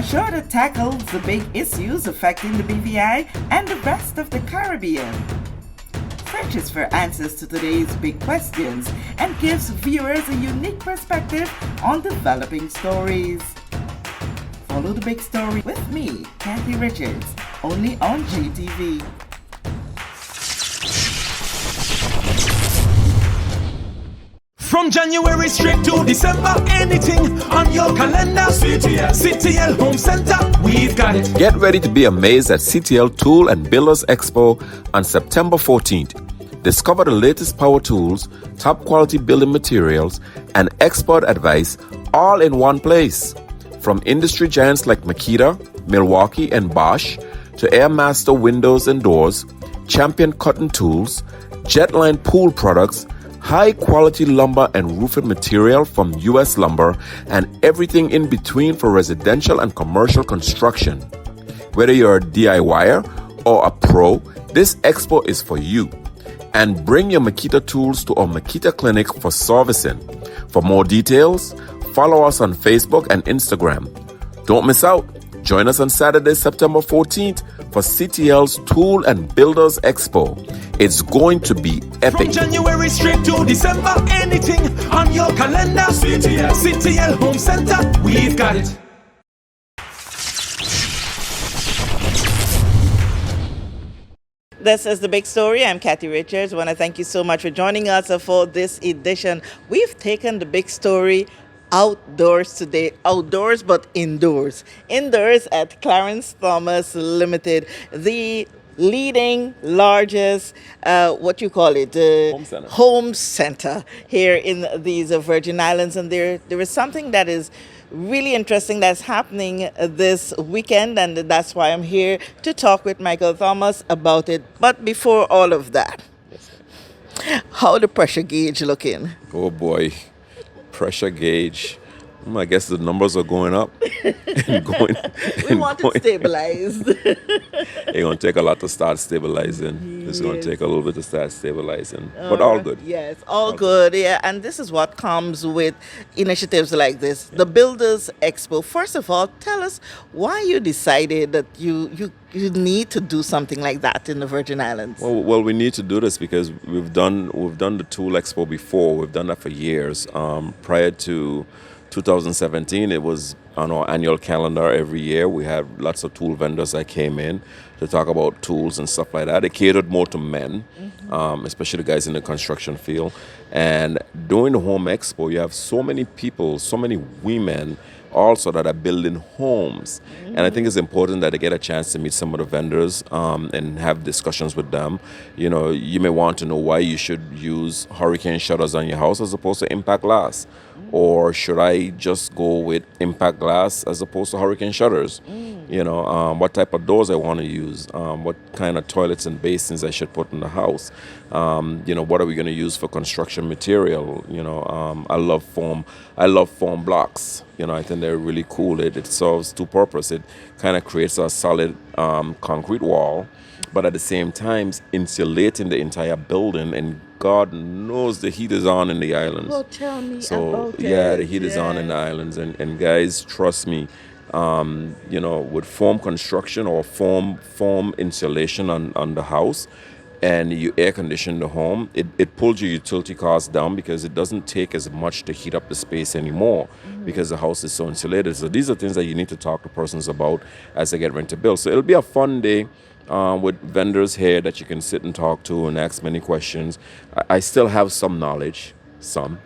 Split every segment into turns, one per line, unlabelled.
show that tackles the big issues affecting the BVI and the rest of the Caribbean. Searches for answers to today's big questions and gives viewers a unique perspective on developing stories. Follow the big story with me, Kathy Richards, only on GTV.
From January straight to December, anything on your calendar. CTL Home Center, we've got it.
Get ready to be amazed at CTL Tool and Builders Expo on September 14th. Discover the latest power tools, top quality building materials, and expert advice all in one place. From industry giants like Makita, Milwaukee, and Bosch to Airmaster windows and doors, Champion cutting tools, Jetline pool products, high-quality lumber and roofing material from U.S. Lumber, and everything in between for residential and commercial construction. Whether you're a DIYer or a pro, this expo is for you. And bring your Makita tools to our Makita clinic for servicing. For more details, follow us on Facebook and Instagram. Don't miss out. Join us on Saturday, September 14th for CTL's Tool and Builders Expo. It's going to be epic.
From January straight to December, anything on your calendar. CTL Home Center, we've got it.
This is The Big Story. I'm Kathy Richards. I want to thank you so much for joining us for this edition. We've taken The Big Story outdoors today. Outdoors, but indoors. Indoors at Clarence Thomas Limited, the leading, largest, home center here in these Virgin Islands. And there is something that is really interesting that's happening this weekend, and that's why I'm here to talk with Michael Thomas about it. But before all of that, how the pressure gauge looking?
Oh boy, pressure gauge. I guess the numbers are going up and going.
We want it stabilized.
It's going to take a lot to start stabilizing. It's going to take a little bit to start stabilizing. But all good.
Yes, all good. Yeah, and this is what comes with initiatives like this. The Builders Expo. First of all, tell us why you decided that you need to do something like that in the Virgin Islands.
Well, we need to do this because we've done the Tool Expo before. We've done that for years. Prior to 2017, it was on our annual calendar every year. We had lots of tool vendors that came in to talk about tools and stuff like that. It catered more to men, especially the guys in the construction field. And during the Home Expo, you have so many people, so many women also that are building homes. And I think it's important that they get a chance to meet some of the vendors and have discussions with them. You know, you may want to know why you should use hurricane shutters on your house as opposed to impact glass. Or should I just go with impact glass as opposed to hurricane shutters? You know, what type of doors I want to use, what kind of toilets and basins I should put in the house. You know, what are we going to use for construction material? You know, I love foam blocks. You know, I think they're really cool. It serves two purposes. It kind of creates a solid concrete wall, but at the same time insulating the entire building. And God knows the heat is on in the islands.
Well, tell me
so
about
yeah,
it.
the heat is on in the islands, and guys, trust me. You know, with foam construction or foam insulation on the house, and you air condition the home, it pulls your utility costs down because it doesn't take as much to heat up the space anymore because the house is so insulated. So these are things that you need to talk to persons about as they get ready to build. So it'll be a fun day with vendors here that you can sit and talk to and ask many questions. I still have some knowledge, some.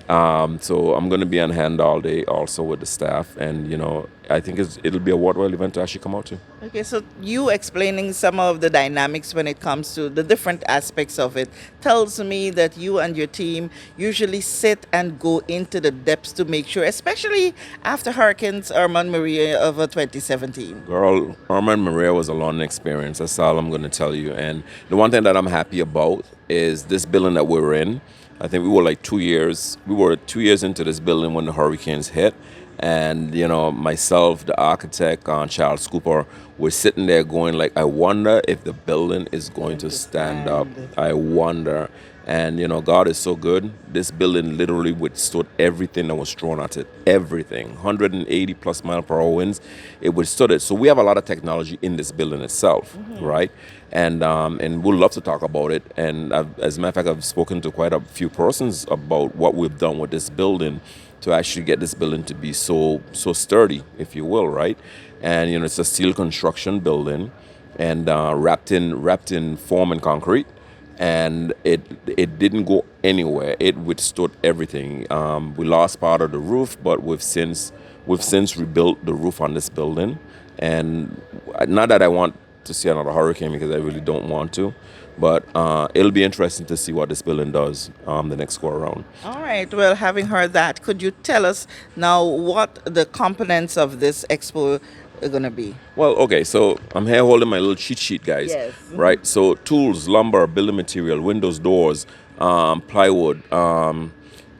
So I'm going to be on hand all day also with the staff, and you know, I think it'll be a worthwhile event to actually come out to.
Okay, so you explaining some of the dynamics when it comes to the different aspects of it tells me that you and your team usually sit and go into the depths to make sure, especially after Hurricanes Irma and Maria of 2017.
Girl, Irma and Maria was a learning experience. That's all I'm going to tell you. And the one thing that I'm happy about is this building that we're in. I think we were 2 years. We were 2 years into this building when the hurricanes hit. And, you know, myself, the architect, Charles Cooper, we're sitting there going I wonder if the building is going to stand up. I wonder. And God is so good. This building literally withstood everything that was thrown at it. Everything. 180 plus mile per hour winds, it withstood it. So we have a lot of technology in this building itself, right? And we'd love to talk about it. And as a matter of fact, I've spoken to quite a few persons about what we've done with this building to actually get this building to be so sturdy, if you will, right? And it's a steel construction building, and wrapped in foam and concrete, and it didn't go anywhere. It withstood everything. We lost part of the roof, but we've since rebuilt the roof on this building. And not that I want to see another hurricane, because I really don't want to, but it'll be interesting to see what this building does the next go around.
All right. Well, having heard that, could you tell us now what the components of this expo are going to be?
Well, okay, so I'm here holding my little cheat sheet, guys.
Yes.
Right? So tools, lumber, building material, windows, doors, plywood,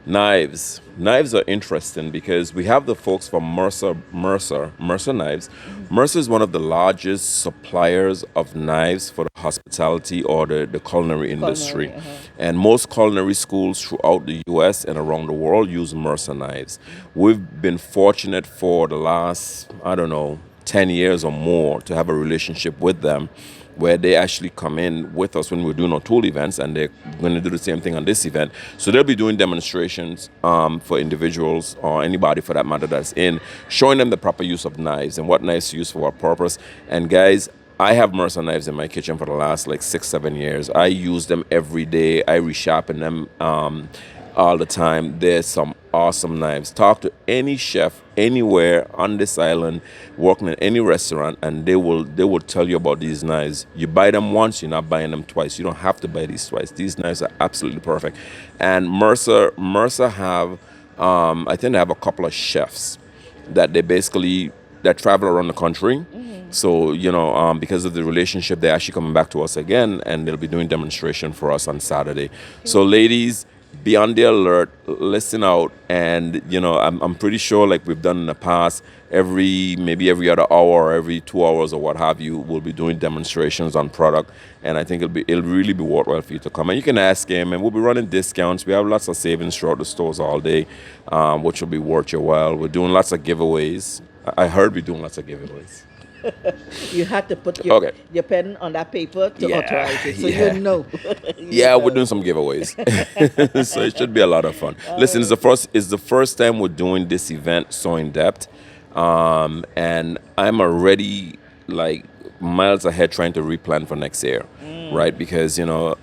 knives. Knives are interesting because we have the folks from Mercer Knives. Mercer is one of the largest suppliers of knives for the hospitality or the culinary industry. And most culinary schools throughout the U.S. and around the world use Mercer knives. We've been fortunate for the last, 10 years or more to have a relationship with them, where they actually come in with us when we're doing our tool events, and they're going to do the same thing on this event. So they'll be doing demonstrations for individuals or anybody for that matter that's in, showing them the proper use of knives and what knives to use for what purpose. And guys, I have Mercer knives in my kitchen for the last 6-7 years. I use them every day. I resharpen them all the time. There's some awesome knives. Talk to any chef anywhere on this island, working in any restaurant, and they will tell you about these knives. You buy them once, you're not buying them twice. You don't have to buy these twice. These knives are absolutely perfect. And Mercer have, I think they have a couple of chefs that that travel around the country. So, because of the relationship, they're actually coming back to us again, and they'll be doing demonstration for us on Saturday. So ladies, be on the alert, listen out, and I'm pretty sure, like we've done in the past, maybe every other hour or every 2 hours or what have you, we'll be doing demonstrations on product, and I think it'll really be worthwhile for you to come. And you can ask him, and we'll be running discounts. We have lots of savings throughout the stores all day, which will be worth your while. We're doing lots of giveaways. I heard we're doing lots of giveaways.
You had to put your pen on that paper to authorize it, so you know.
We're doing some giveaways, so it should be a lot of fun. Listen, it's the first time we're doing this event so in depth, and I'm already miles ahead trying to replan for next year, right? Because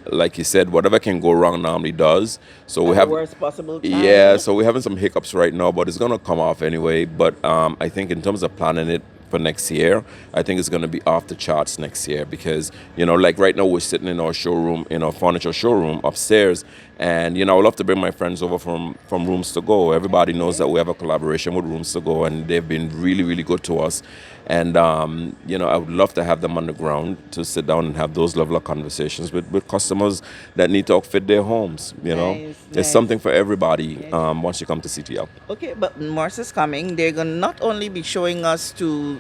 like you said, whatever can go wrong normally does. So we have
the worst possible time.
Yeah, so we're having some hiccups right now, but it's gonna come off anyway. But I think in terms of planning it for next year, I think it's going to be off the charts next year, because right now we're sitting in our showroom, in our furniture showroom upstairs, and I would love to bring my friends over from Rooms to Go. Everybody knows that we have a collaboration with Rooms to Go, and they've been really, really good to us. And I would love to have them on the ground to sit down and have those level of conversations with customers that need to outfit their homes. It's something for everybody once you come to CTL.
Okay, but Mercer's coming. They're going to not only be showing us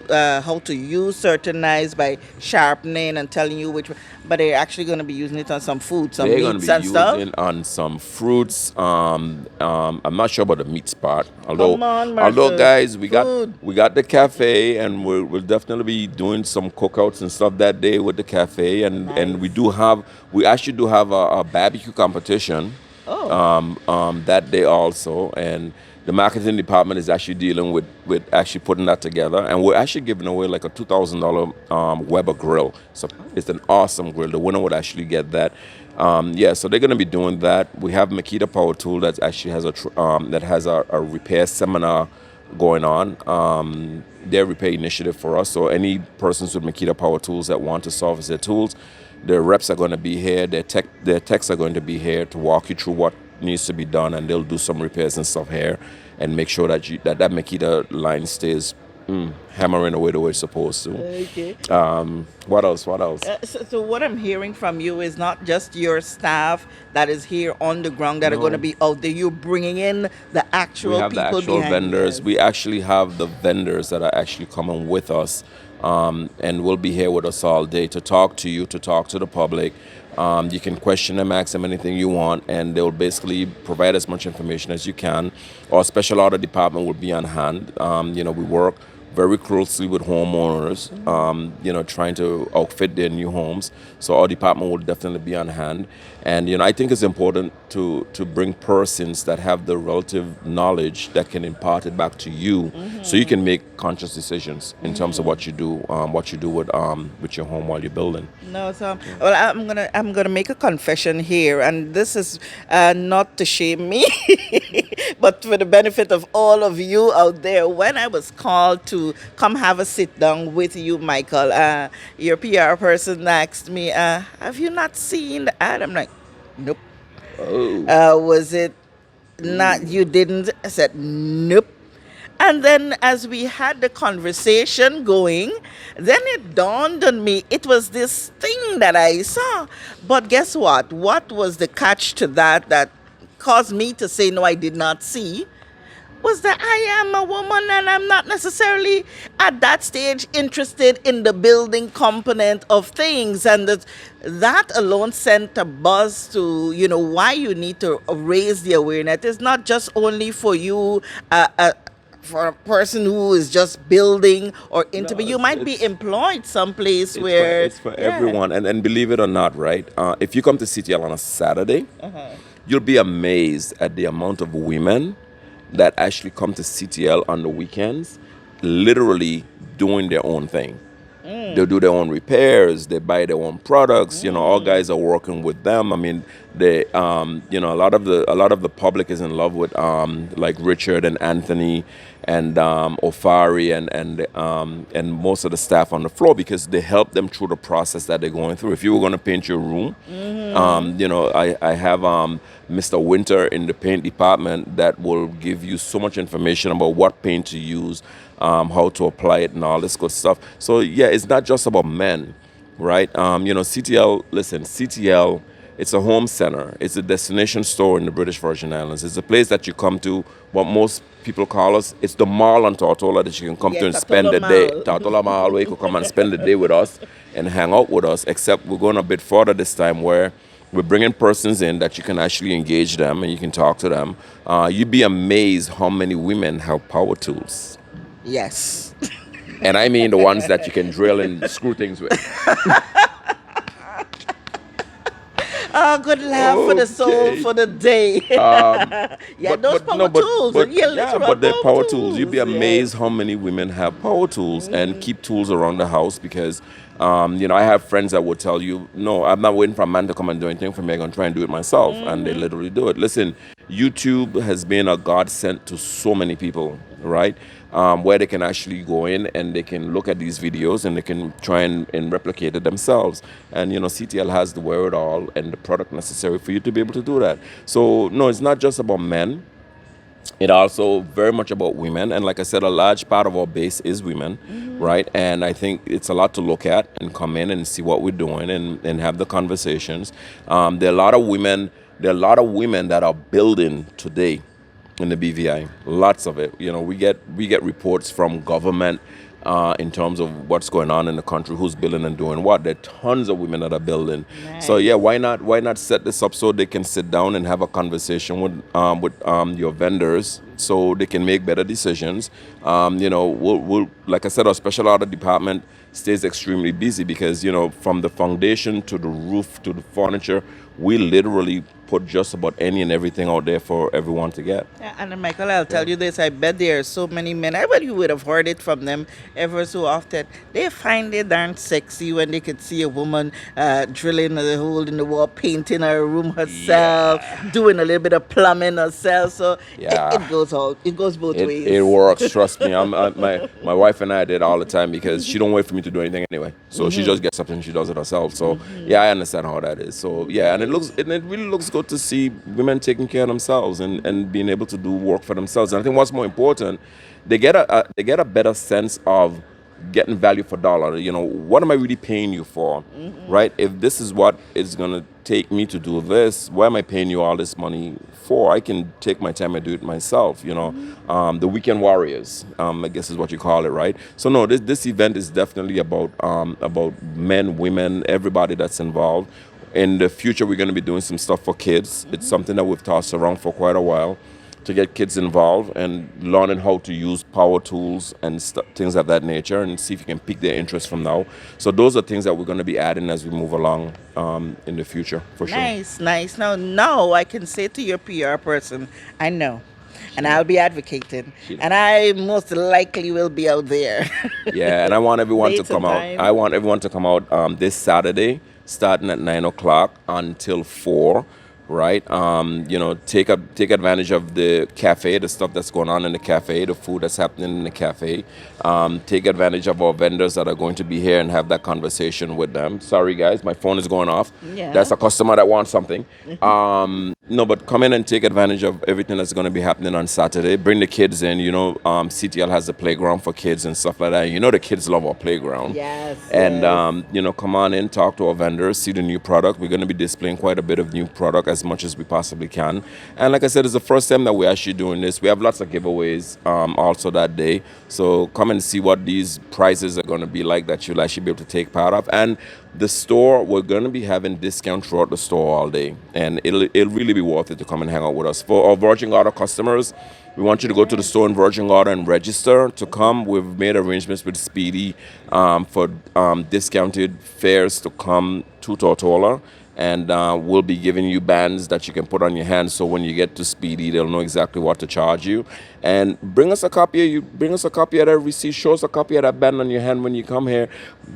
how to use certain knives by sharpening and telling you which, but they're actually going to be using it on some food, some meats and stuff.
They're going to be using on some fruits. I'm not sure about the meats part. Although guys, we got the cafe, and we'll definitely be doing some cookouts and stuff that day with the cafe, and we actually do have a barbecue competition that day also, and the marketing department is actually dealing with actually putting that together, and we're actually giving away a $2,000 Weber grill. So it's an awesome grill. The winner would actually get that. So they're going to be doing that. We have Makita Power Tool that actually has a repair seminar going on. Their repair initiative for us. So any persons with Makita Power Tools that want to service their tools, their reps are going to be here. Their techs are going to be here to walk you through what needs to be done, and they'll do some repairs and stuff here and make sure that that Makita line stays hammering away the way it's supposed to.
Okay.
What else?
So what I'm hearing from you is not just your staff that is here on the ground that are going to be out there. You're bringing in the actual people.
We have the actual vendors. We actually have the vendors that are actually coming with us, and will be here with us all day to talk to you, to talk to the public. You can question them, ask them anything you want, and they'll basically provide as much information as you can. Our special order department will be on hand. We work very closely with homeowners, trying to outfit their new homes. So our department will definitely be on hand. And, I think it's important to bring persons that have the relative knowledge that can impart it back to you so you can make conscious decisions in terms of what you do with your home while you're building.
No, so well, I'm gonna make a confession here, and this is not to shame me, but for the benefit of all of you out there. When I was called to come have a sit down with you, Michael, your PR person asked me, "Have you not seen the ad?" I'm like, "Nope." Was it not? You didn't? I said, "Nope." And then as we had the conversation going, then it dawned on me it was this thing that I saw. But guess what? What was the catch to that caused me to say no, I did not see? Was that I am a woman and I'm not necessarily at that stage interested in the building component of things. And that alone sent a buzz to, why you need to raise the awareness. It's not just only for you, for a person who is just building or into, but you might be employed someplace where
it's for everyone. And believe it or not, right? If you come to CTL on a Saturday, you'll be amazed at the amount of women that actually come to CTL on the weekends, literally doing their own thing. They do their own repairs. They buy their own products. All guys are working with them. I mean, they, a lot of the public is in love with like Richard and Anthony and Ofari and most of the staff on the floor because they help them through the process that they're going through. If you were going to paint your room, I have Mr. Winter in the paint department that will give you so much information about what paint to use, how to apply it and all this good stuff. So yeah, it's not just about men, right? CTL, it's a home center. It's a destination store in the British Virgin Islands. It's a place that you come to, what most people call us, it's the mall on Tortola that you can come to and spend the day. Tortola Mall, where you can come and spend the day with us and hang out with us, except we're going a bit further this time where we're bringing persons in that you can actually engage them and you can talk to them. You'd be amazed how many women have power tools.
Yes.
And I mean the ones that you can drill and screw things with.
Oh, good laugh for the soul for the day. Those power tools.
But they're power tools. You'd be amazed how many women have power tools and keep tools around the house because, I have friends that would tell you, no, I'm not waiting for a man to come and do anything for me. I'm going to try and do it myself. And they literally do it. Listen, YouTube has been a godsend to so many people, right? Where they can actually go in and they can look at these videos and they can try and replicate it themselves. And, CTL has the wherewithal and the product necessary for you to be able to do that. So, no, it's not just about men. It's also very much about women. And like I said, a large part of our base is women, right? And I think it's a lot to look at and come in and see what we're doing and have the conversations. There are a lot of women that are building today in the BVI. Lots of it. We get reports from government in terms of what's going on in the country, who's building and doing what. There are tons of women that are building. Nice. So yeah, why not set this up so they can sit down and have a conversation with your vendors so they can make better decisions. We'll like I said, our special order department stays extremely busy because from the foundation to the roof to the furniture, we literally put just about any and everything out there for everyone to get.
Yeah, and Michael, I'll tell you this, I bet there are so many men, I bet you would have heard it from them ever so often. They find it darn sexy when they could see a woman drilling a hole in the wall, painting her room herself, doing a little bit of plumbing herself. So it goes both ways.
It works, trust me. My wife and I did it all the time because she don't wait for me to do anything anyway. So she just gets up and she does it herself. So yeah, I understand how that is. So yeah, and it really looks good to see women taking care of themselves and being able to do work for themselves. And I think what's more important, they get a better sense of getting value for dollar. What am I really paying you for, right? If this is what it's gonna take me to do this, why am I paying you all this money for? I can take my time and do it myself. The weekend warriors, I guess is what you call it, right? So no, this event is definitely about men, women, everybody that's involved. In the future, we're going to be doing some stuff for kids. It's something that we've tossed around for quite a while to get kids involved and learning how to use power tools and things of that nature, and see if you can pique their interest from now. So those are things that we're going to be adding as we move along in the future, for sure.
Nice. Now I can say to your PR person, I know. And I'll be advocating. And I most likely will be out there.
Yeah, and I want everyone to
Dates
come
and
out.
time.
I want everyone to come out this Saturday, starting at 9 o'clock until 4. Right, take advantage of the cafe, the stuff that's going on in the cafe, the food that's happening in the cafe. Take advantage of our vendors that are going to be here and have that conversation with them. Sorry, guys, my phone is going off.
Yeah.
That's a customer that wants something. No, but come in and take advantage of everything that's going to be happening on Saturday. Bring the kids in. CTL has the playground for kids and stuff like that. The kids love our playground.
Yes.
And come on in, talk to our vendors, see the new product. We're going to be displaying quite a bit of new product, as much as we possibly can. And like I said, it's the first time that we're actually doing this. We have lots of giveaways also that day. So come and see what these prizes are going to be like that you'll actually be able to take part of. And the store, we're going to be having discounts throughout the store all day. And it'll really be worth it to come and hang out with us. For our Virgin Gorda customers, we want you to go to the store in Virgin Gorda and register to come. We've made arrangements with Speedy for discounted fares to come to Tortola. And we'll be giving you bands that you can put on your hands, so when you get to Speedy, they'll know exactly what to charge you. And bring us a copy of that receipt. Show us a copy of that band on your hand when you come here.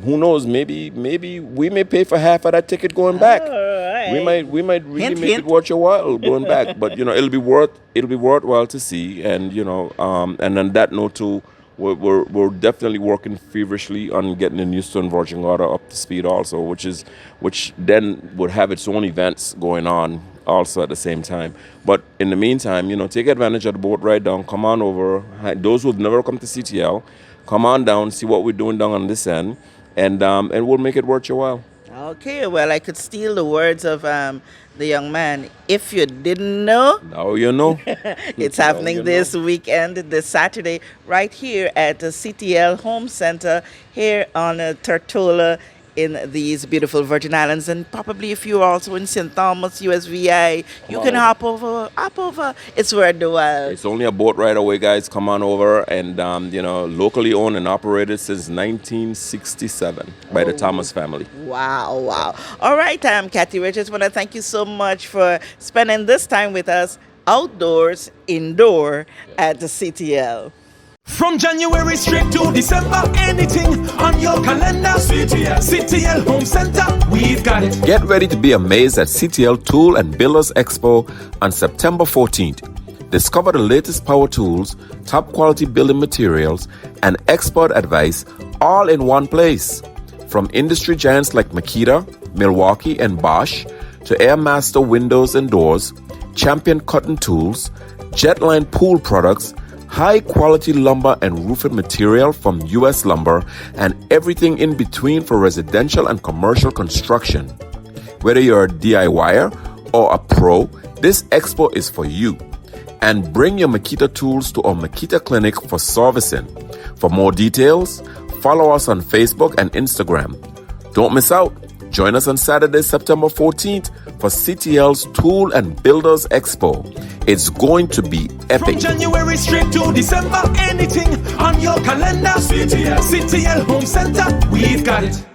Who knows? Maybe we may pay for half of that ticket going back.
Right.
We might really
Hint,
make
hint.
it worth your while going back. But it'll be worthwhile to see. And and on that note too, we're definitely working feverishly on getting the new store in Virgin Gorda up to speed also, which then would have its own events going on also at the same time. But in the meantime, take advantage of the boat ride down. Come on over. Those who've never come to CTL, come on down, see what we're doing down on this end, and we'll make it worth your while.
Okay, well, I could steal the words of the young man. If you didn't know,
Now you know.
it's
Now
happening
you
this weekend, this Saturday, right here at the CTL Home Center here on Tortola in these beautiful Virgin Islands. And probably if you're also in St. Thomas, USVI, you can hop over. It's worth the while.
It's only a boat ride away, guys. Come on over. And, locally owned and operated since 1967 by the Thomas family.
Wow. All right, Kathy Richards, want to thank you so much for spending this time with us outdoors, indoor at the CTL.
From January straight to December, anything on your calendar. CTL Home Center, we've got it.
Get ready to be amazed at CTL Tool and Builders Expo on September 14th. Discover the latest power tools, top quality building materials, and expert advice all in one place. From industry giants like Makita, Milwaukee, and Bosch, to Airmaster windows and doors, Champion cotton tools, Jetline pool products, high-quality lumber and roofing material from U.S. Lumber, and everything in between for residential and commercial construction. Whether you're a DIYer or a pro, this expo is for you. And bring your Makita tools to our Makita clinic for servicing. For more details, follow us on Facebook and Instagram. Don't miss out. Join us on Saturday, September 14th for CTL's Tool and Builders Expo. It's going to be epic.
From January straight to December, anything on your calendar. CTL Home Center, we've got it.